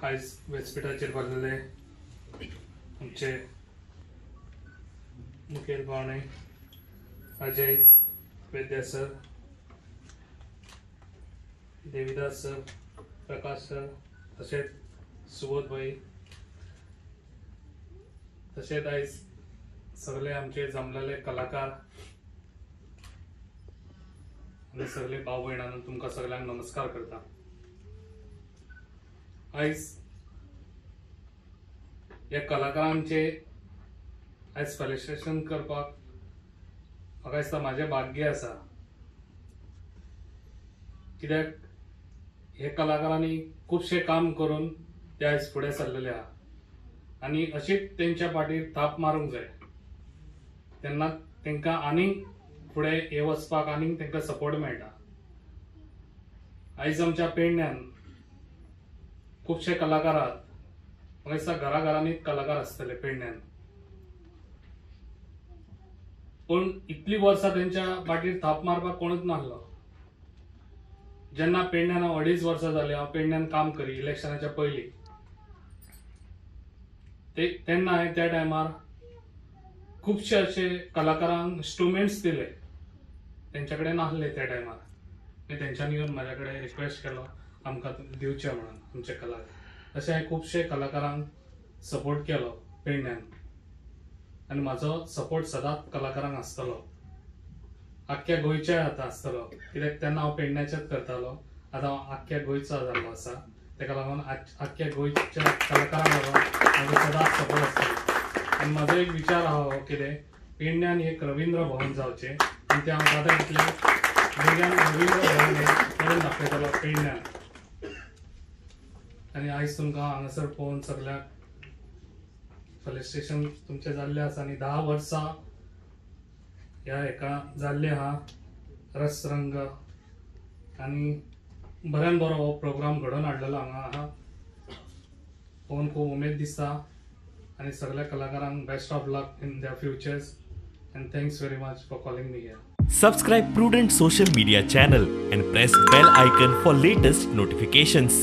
आयज व्यासपीठाचेर भरलेले आमचे मुखेल पावणे अजय वैद्य सर, देविदास सर, प्रकाश सर, तशेंच सुबोध भाई, तशेंच आयज सगळे आमचे जमलेले कलाकार आनी सगळे भाव भयणांनो तुमकां सगळ्यांक नमस्कार करता। आयज ह्या कलाकारांचे आयज सेलिब्रेशन करपाक म्हाका दिसता म्हाजें भाग्य आसा, कित्याक हे कलाकारांनी खुबशें काम करून ते आयज फुडें सरलेले आहा आनी अशीच तेंच्या फाटीर थाप मारूंक जाय, तेन्ना तेंकां आनीक फुडें हे वचपाक आनीक तेंकां सपोर्ट मेळटा। आयज आमच्या पेडण्यान खुबशे कलाकार आहात, म्हाका दिसता घराघरांनीच कलाकार आसतले पेडण्यान, पूण इतली वर्सां तेंच्या फाटीर थाप मारपाक कोणूच नासलो। जेन्ना पेडण्यान हांव 2.5 वर्सां जाली हांव पेडण्यान काम करी इलेक्शनाच्या पयलीं, तेन्ना हांवें त्या टायमार खुबशे अशे कलाकारांक इंस्ट्रुमेंट्स दिले, तेंच्या कडेन नासले त्या टायमार, आनी तेंच्यांनी येवन म्हाज्या कडेन रिक्वेस्ट केलो आमकां दिवचे म्हणून आमचे कलाकार। अशें हांवें खुबशे कलाकारांक सपोर्ट केलो पेडण्यान आनी म्हाजो सपोर्ट सदांच कलाकारांक आसतलो, आख्ख्या गोंयच्या हाता आसतलो, कित्याक तेन्ना हांव पेडण्याचेंच करतालो, आतां हांव आख्ख्या गोंयचो जाल्लो आसा, तेका लागून आख्ख्या गोंयच्या कलाकारांक लागून म्हाजो सदांच सपोर्ट आसतलो। आनी म्हाजो एक विचार आहा हो कितें, पेडण्यान एक रवींद्र भवन जावचें आनी तें हांव जाता तितलें भुरग्यांक रवींद्र भवन करून दाखयतलो पेडण्यान। आनी आयज तुमकां हांगासर पळोवन सगळ्याक सेलिब्रेशन तुमचें जाल्लें आसा आनी 10 वर्सां ह्या हेका जाल्लें आहा रसरंग, आनी बऱ्यान बरो हो प्रोग्राम घडोवन हाडलेलो हांगा आहा, पळोवन खूब उमेद दिसता आनी सगळ्या कलाकारांक best of luck in their futures and thanks very much for calling me here. Subscribe Prudent social media channel and press bell icon for latest notifications.